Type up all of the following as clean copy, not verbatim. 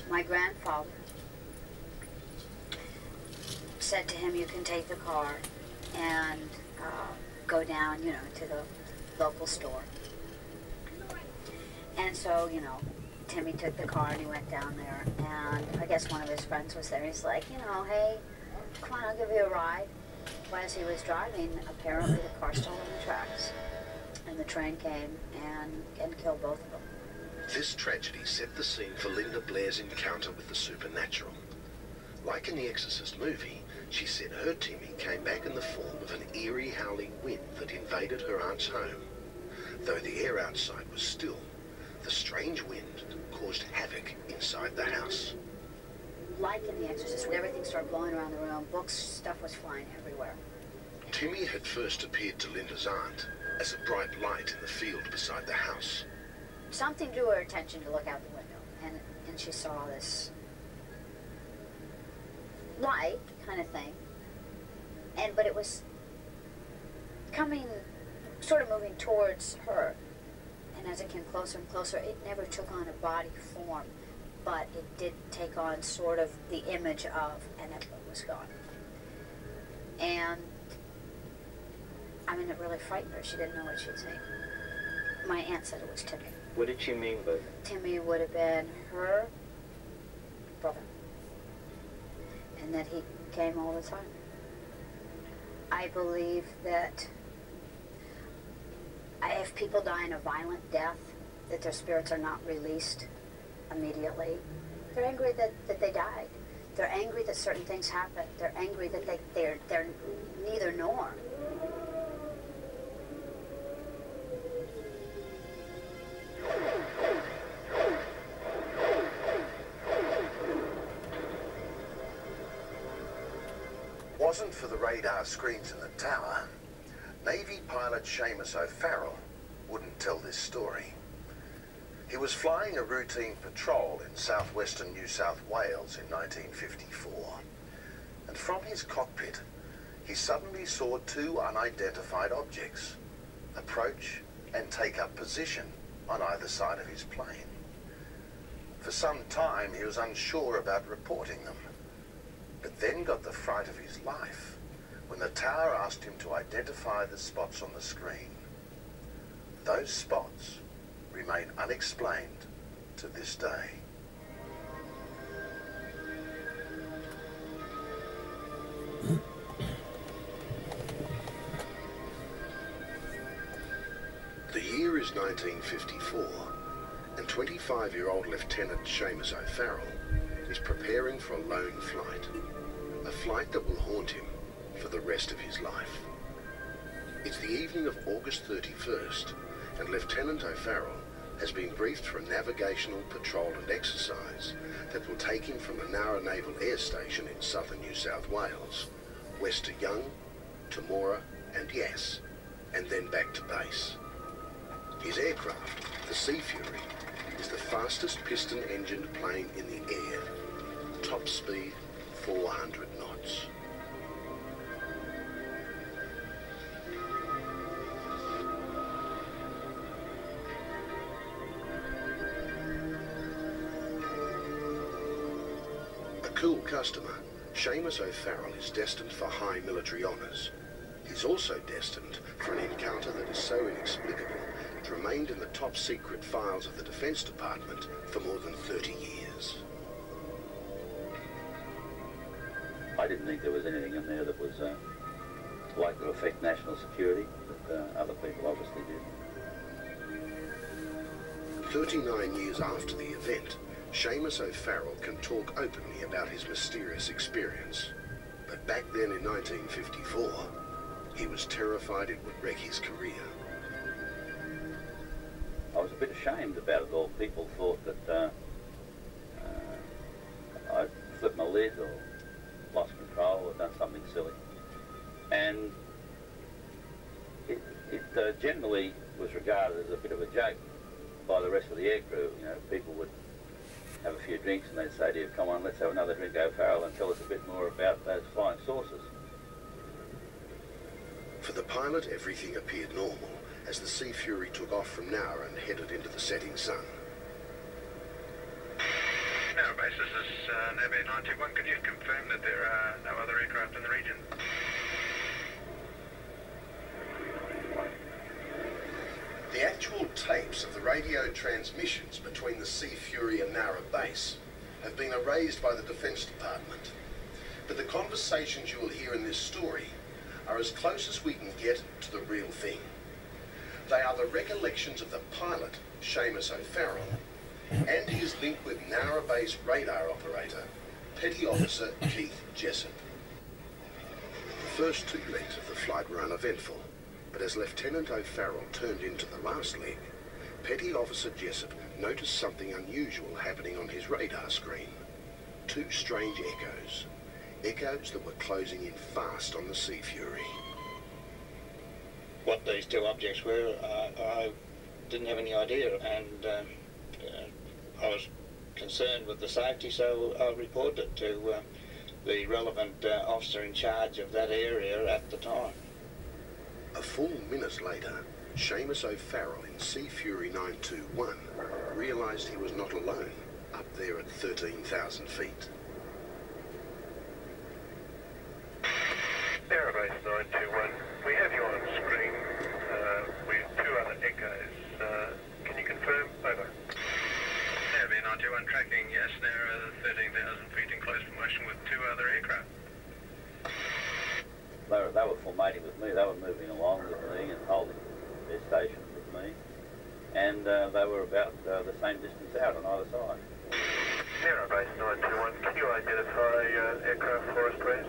my grandfather said to him, you can take the car and go down, you know, to the local store. And so, you know, Timmy took the car and he went down there, and I guess one of his friends was there. He's like, you know, hey, come on, I'll give you a ride. Well, as he was driving, apparently the car stalled on the tracks, and the train came and killed both of them. This tragedy set the scene for Linda Blair's encounter with the supernatural. Like in the Exorcist movie, she said her Timmy came back in the form of an eerie howling wind that invaded her aunt's home. Though the air outside was still, the strange wind caused havoc inside the house. Like in The Exorcist, when everything started blowing around the room, books, stuff was flying everywhere. Timmy had first appeared to Linda's aunt as a bright light in the field beside the house. Something drew her attention to look out the window, and she saw this light kind of thing, but it was coming, sort of moving towards her. And as it came closer and closer, it never took on a body form, but it did take on sort of the image of, and it was gone. And, I mean, it really frightened her. She didn't know what she was saying. My aunt said it was Timmy. What did she mean by that? Timmy would have been her brother, and that he came all the time. I believe that if people die in a violent death, that their spirits are not released immediately. They're angry that they died. They're angry that certain things happened. They're angry that they're neither nor. Wasn't for the radar screens in the tower, Navy pilot Seamus O'Farrell wouldn't tell this story. He was flying a routine patrol in southwestern New South Wales in 1954, and from his cockpit, he suddenly saw two unidentified objects approach and take up position on either side of his plane. For some time, he was unsure about reporting them, but then got the fright of his life when the tower asked him to identify the spots on the screen. Those spots remain unexplained to this day. The year is 1954, and 25-year-old Lieutenant Seamus O'Farrell is preparing for a lone flight, a flight that will haunt him for the rest of his life. It's the evening of August 31st, and Lieutenant O'Farrell has been briefed for a navigational patrol and exercise that will take him from the Nowra Naval Air Station in southern New South Wales, west to Young, Temora and Yass, and then back to base. His aircraft, the Sea Fury, is the fastest piston-engined plane in the air, top speed 400 knots. A cool customer, Seamus O'Farrell is destined for high military honours. He's also destined for an encounter that is so inexplicable it remained in the top secret files of the Defence Department for more than 30 years. I didn't think there was anything in there that was likely to affect national security, but other people obviously did. 39 years after the event, Seamus O'Farrell can talk openly about his mysterious experience. But back then in 1954, he was terrified it would wreck his career. I was a bit ashamed about it all. People thought that I'd flipped my lid or lost control or done something silly. And it generally was regarded as a bit of a joke by the rest of the aircrew. You know, people would have a few drinks and they'd say to you, come on, let's have another drink, O'Farrell, and tell us a bit more about those flying saucers. For the pilot, everything appeared normal as the Sea Fury took off from Nowra and headed into the setting sun. Now, Base, this is Navy 921. Could you confirm that there are no other aircraft in the region? The actual tapes of the radio transmissions between the Sea Fury and Nara Base have been erased by the Defence Department. But the conversations you will hear in this story are as close as we can get to the real thing. They are the recollections of the pilot, Seamus O'Farrell, and his link with Nara Base radar operator, Petty Officer Keith Jessup. The first 2 legs of the flight were uneventful, but as Lieutenant O'Farrell turned into the last leg, Petty Officer Jessup noticed something unusual happening on his radar screen. 2 strange echoes. Echoes that were closing in fast on the Sea Fury. What these 2 objects were, I didn't have any idea, and I was concerned with the safety, so I reported it to the relevant officer in charge of that area at the time. A full minute later, Seamus O'Farrell in Sea Fury 921 realised he was not alone up there at 13,000 feet. Aerobase 921, we have you on screen with 2 other echoes. Can you confirm? Over. Navy 921 tracking, yes, Nara 13,000 feet in close formation with 2 other aircraft. They were formating with me. They were moving along with me and holding their station with me. And they were about the same distance out on either side. Aerobase 921, can you identify aircraft for us, please?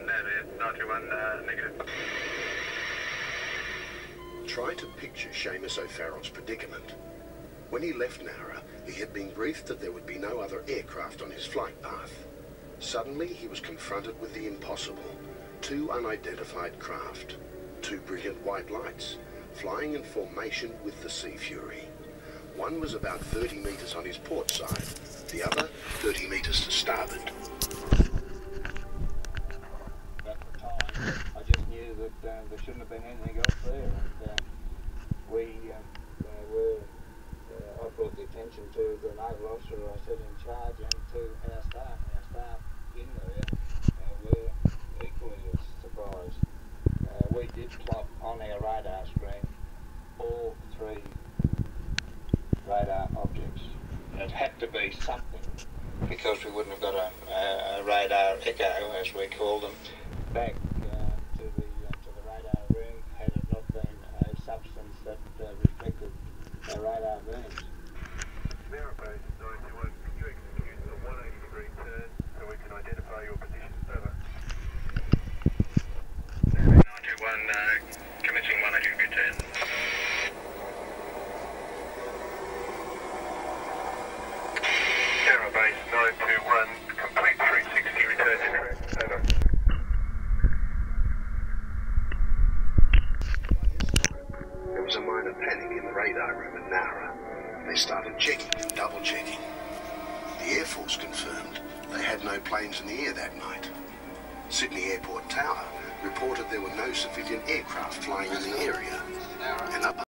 Navy 921, negative. Try to picture Seamus O'Farrell's predicament. When he left Nara, he had been briefed that there would be no other aircraft on his flight path. Suddenly, he was confronted with the impossible. 2 unidentified craft, 2 brilliant white lights, flying in formation with the Sea Fury. One was about 30 metres on his port side, the other 30 metres to starboard. At the time, I just knew that there shouldn't have been anything else there, and I brought the attention to the naval officer I set in charge and to our staff. Our staff in there were equally as surprised. We did plot on our radar screen all 3 radar objects. It had to be something, because we wouldn't have got a radar echo, as we call them, back to the radar room had it not been a substance that reflected our radar beams. Aerobase 921, can you execute a 180-degree turn so we can identify your position? Over. Navy 921, commencing 180-degree turn. Aerobase 921, complete 360 return to track. Over. There was a minor panic in the radar room at Nara. They started checking and double-checking. The Air Force confirmed they had no planes in the air that night. Sydney Airport Tower reported there were no civilian aircraft flying in the area, and up